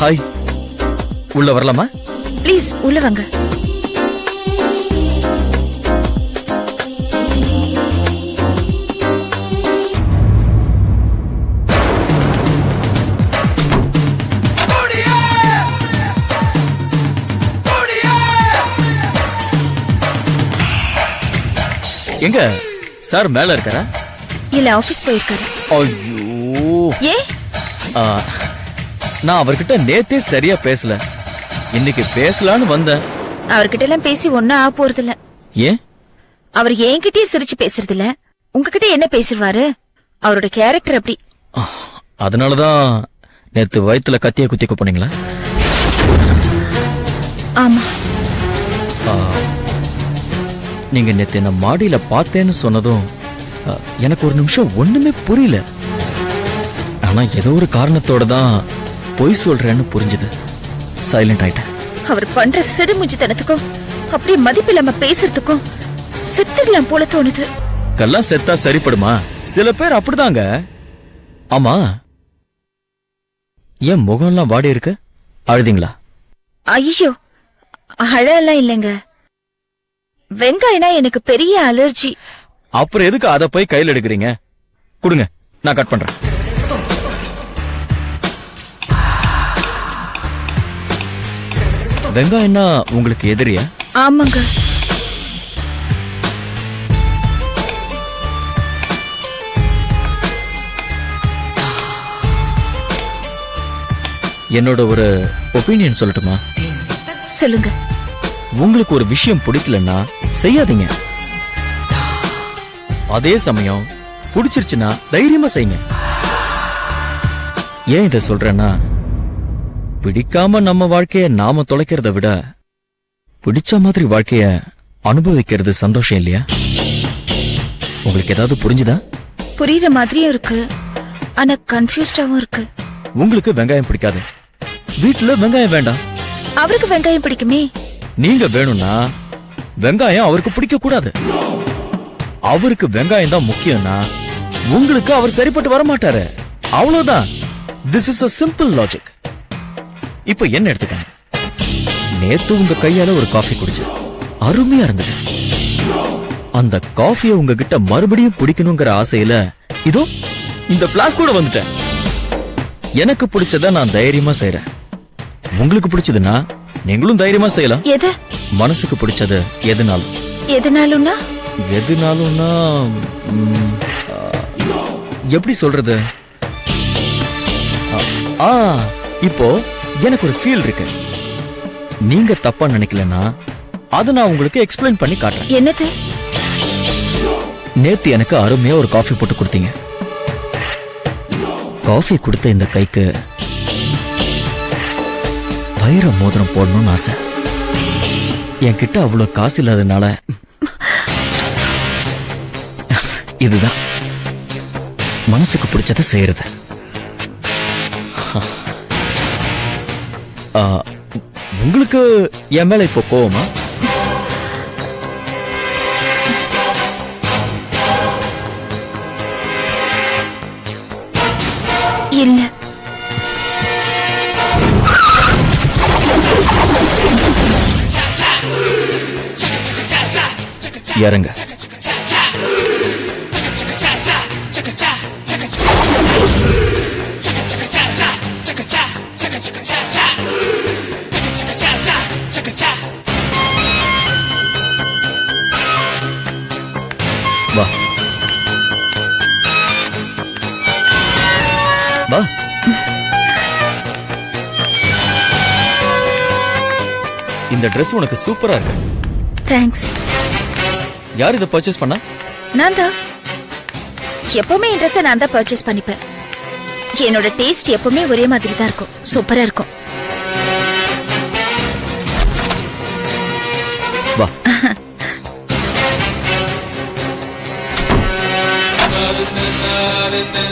Hi, உள்ள வரலாமா? Please உள்ள வாங்க. எங்க சார் மேல இருக்காரா? இல்ல, ஆபீஸ் போயிருக்காரு. ஐயோ, ஏ நான் அவர்கிட்ட நேத்தே சரியா பேசல, இன்னைக்கு பேசலான்னு வந்தேன். அவர்கிட்ட எல்லாம் பேசி ஒன்னும் ஆக போறது இல்ல. ஏன்? அவர் என்கிட்டயே சிரிச்சு பேசுறது இல்ல, உங்ககிட்ட என்ன பேசுவாரு? அவரோட கேரக்டர் அப்படி. அதனாலதான் நேத்து வயித்துல கத்திய குத்திக்க போனீங்களா? ஆமா. நீங்க நேத்து என்ன மாடியில பார்த்தேன்னு சொன்னதும் எனக்கு ஒரு நிமிஷம் ஒண்ணுமே புரியல. ஆனா ஏதோ ஒரு காரணத்தோட தான் பொய் சொல்றேன்னு புரிஞ்சுது. சைலண்ட் ஆயிட்டேன். அவர் பண்ற சிடுமுஞ்சித்தனத்துக்கும் அப்படி மதிப்பில்லாம பேசுறதுக்கும் செத்துடலாம் போல தோணுது. கல்லாம் செத்தா சரிப்படுமா? சில பேர் அப்படிதாங்க. ஆமா, என் முகம்லாம் வாடி இருக்கு, அழுதிங்களா? ஐயோ, அழலாம் இல்லைங்க. வெங்காயம்னா எனக்கு பெரிய அலர்ஜி. அப்புறம் எதுக்கு அத போய் கையில் எடுக்கிறீங்க? கொடுங்க, நான் கட் பண்றேன். வெங்காயம்னா உங்களுக்கு எதிரியா? ஆமாங்க. என்னோட ஒரு ஒப்பீனியன் சொல்லட்டுமா? சொல்லுங்க. உங்களுக்கு ஒரு விஷயம் பிடிக்கலன்னா செய்யாதீங்க. அதே சமயம் பிடிச்சிருச்சுன்னா தைரியமா செய்யுங்க. ஏன் இத சொல்றேன்னா, பிடிக்காம நம்ம வாழ்க்கைய நாம தொலைக்கிறத விட பிடிச்ச மாதிரி வாழ்க்கைய அனுபவிக்கிறது சந்தோஷம் இல்லையா? உங்களுக்கு ஏதாவது புரிஞ்சுதா? புரியுற மாதிரியும் இருக்கு, ஆனா கன்ஃபியூஸ்டாவும் இருக்கு. உங்களுக்கு வெங்காயம் பிடிக்காது, வீட்டுல வெங்காயம் வேண்டாம். அவருக்கு வெங்காயம் பிடிக்குமே. நீங்க வேணும்னா வெங்காயம் அவருக்கு பிடிக்க கூடாது. அவருக்கு வெங்காயம் தான் முக்கியம்னா உங்களுக்கு அவர் சரிப்பட்டு வர மாட்டாரு. அவ்வளவுதான். This is a simple logic. இப்ப என்ன எடுத்துக்காங்க. நேத்து உங்க கையால ஒரு காஃபி குடிச்சு அருமையா இருந்தது. அந்த காஃபியை உங்ககிட்ட மறுபடியும் குடிக்கணுங்கிற ஆசையில இதோ இந்த பிளாஸ் கூட வந்துட்டேன். எனக்கு பிடிச்சத நான் தைரியமா செய்யறேன். உங்களுக்கு பிடிச்சதுன்னா நீங்களும் தைரியமா செய்யலாம். எது? மனசுக்கு பிடிச்சது எதுனாலும். எதுனாலும்னா? எதுனாலும்னா எப்படி சொல்றது? இப்போ எனக்கு ஒரு ஃபீல் இருக்கு. நீங்க தப்பா நினைக்கலன்னா அத நான் உங்களுக்கு எக்ஸ்பிளைன் பண்ணி காட்டுறேன். என்னது? நேத்து எனக்கு அருமையா ஒரு காஃபி போட்டு கொடுத்தீங்க. காஃபி கொடுத்த இந்த கைக்கு வைர மோதிரம் போடணும்னு ஆசை. என்கிட்ட அவ்வளவு காசு இல்லாதனால இதுதான் மனசுக்கு பிடிச்சத செய்யறது. உங்களுக்கு என் மேல இப்போ கோவமா? இல்ல. இறங்க. வா வா. இந்த Dress உனக்கு சூப்பரா இருக்கு. தேங்க்ஸ். யார் இதை பர்ச்சேஸ் பண்ணா? நான் தான். எப்பவுமே இந்த Dress நான் தான் பர்ச்சேஸ் பண்ணிப்பேன். என்னோட டேஸ்ட் எப்பவுமே ஒரே மாதிரி தான் இருக்கும். சூப்பரா இருக்கும். வா.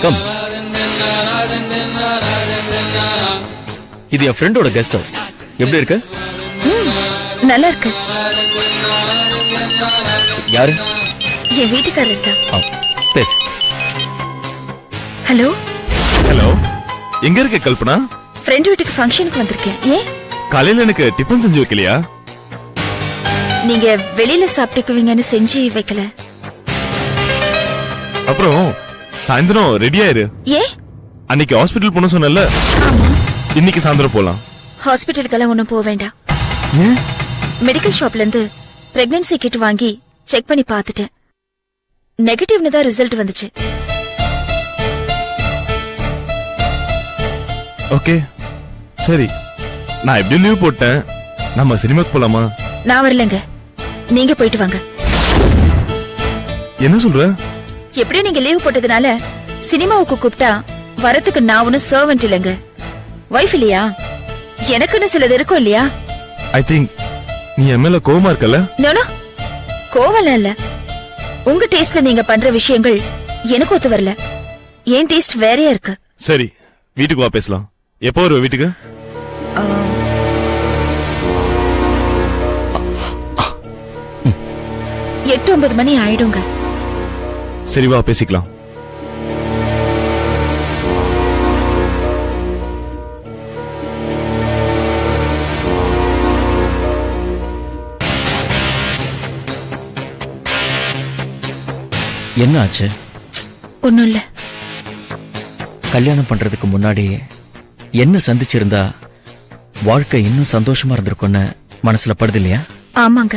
கம். இது என் ஃப்ரெண்டோட கெஸ்ட் ஹவுஸ். எப்படி இருக்கு? நல்லா இருக்கு. யாரு? என் வீட்டுக்காரர் தான். பேசு. ஹலோ. ஹலோ, எங்க இருக்க கல்பனா? ஃப்ரெண்ட் வீட்டுக்கு ஃபங்க்ஷனுக்கு வந்திருக்கேன். ஏன்? காலையில எனக்கு டிஃபன் செஞ்சு வைக்கலையா? நீங்க வெளியில சாப்பிட்டுக்குவீங்கன்னு செஞ்சு வைக்கல. அப்புறம் சாயந்தரம் ரெடியா இரு. ஏன்? அன்னைக்கு ஹாஸ்பிடல் போன சொன்னல, ஆமா. இன்னைக்கு சாயந்தரம் போலாம். ஹாஸ்பிட்டலுக்கெல்லாம் ஒண்ணும் போக வேண்டாம். ஏன்? மெடிக்கல் ஷாப்ல இருந்து பிரெக்னன்சி கிட் வாங்கி செக் பண்ணி பார்த்துட்டேன். நெகட்டிவ்னு தான் ரிசல்ட் வந்துச்சு. ஓகே, சரி. நான் எப்படி லீவ் போட்டேன். நம்ம சினிமாக்கு போலாமா? நான் வரலங்க, நீங்க போயிட்டு வாங்க. என்ன சொல்ற? எப்படியும் நீங்க லீவ் போட்டதுனால சினிமாவுக்கு கூப்பிட்டா வரத்துக்கு நான் ஒன்னும் சர்வெண்ட் இல்லைங்க, வைஃப் இல்லையா? எனக்குன்னு சிலது இருக்கும் இல்லையா? ஐ திங்க் நீ என் மேல கோவமா இருக்கல? நோ, கோவம் இல்ல. உங்க டேஸ்ட்ல நீங்க பண்ற விஷயங்கள் எனக்கு ஒத்து வரல. என் டேஸ்ட் வேறையா இருக்கு. சரி, வீட்டுக்கு வா பேசலாம். எப்போ வருவ வீட்டுக்கு? 8-9 மணி ஆயிடுங்க. சரி, வா பேசிக்கலாம். என்ன ஆச்சு? ஒண்ணும் இல்ல. கல்யாணம் பண்றதுக்கு முன்னாடி என்ன சந்திச்சிருந்தா வாழ்க்கை இன்னும் சந்தோஷமா இருந்திருக்கும்னு மனசுல படுது இல்லையா? ஆமாங்க,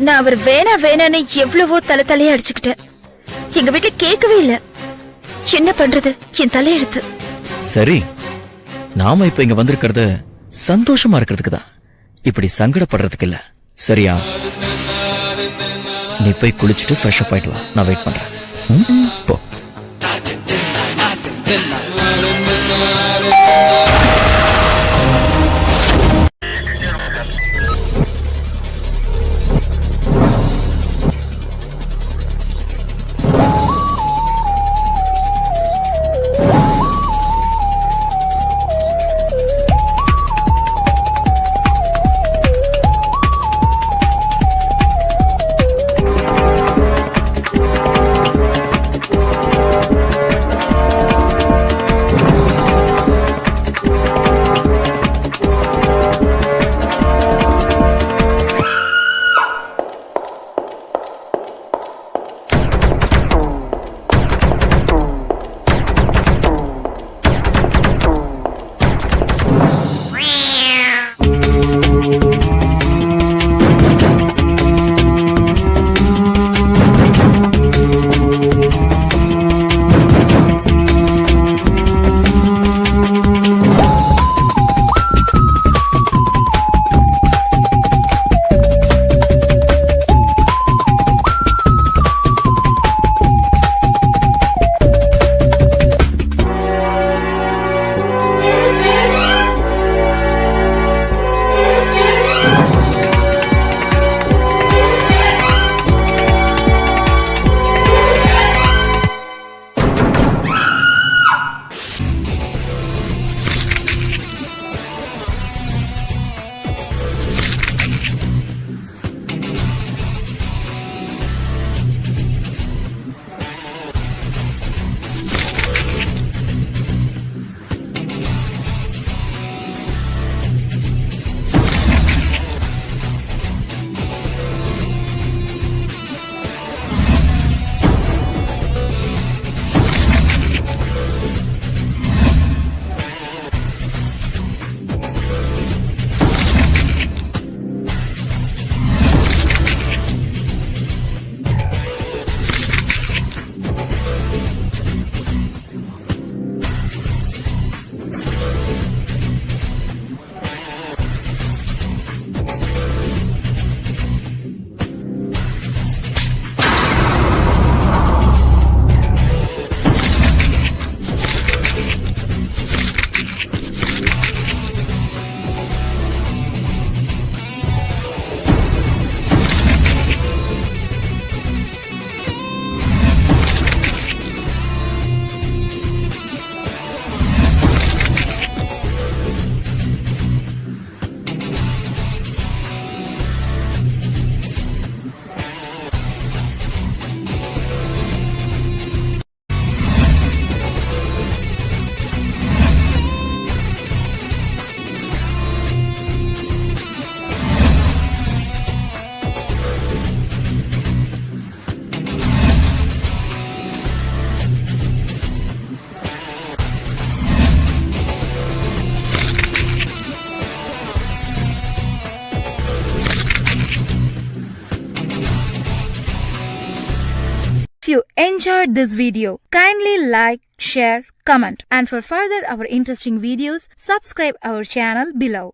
நான் அவர் வேணா வேணான்னு எவ்வளவோ தலையா அடிச்சுக்கிட்டேன். எங்க வீட்டுல கேட்கவே இல்ல. என்ன பண்றது, என் தலையெழுத்து. சரி, நாம இப்ப இங்க வந்திருக்கிறது சந்தோஷமா இருக்கிறதுக்கு தான், இப்படி சங்கடப்படுறதுக்கு இல்ல. சரியா? நீ போய் குளிச்சுட்டு ஃப்ரெஷ் அப் ஆயிட்டு வா, நான் வெயிட் பண்றேன். போ. enjoyed this video, kindly like, share, comment, and for further our interesting videos, subscribe our channel below.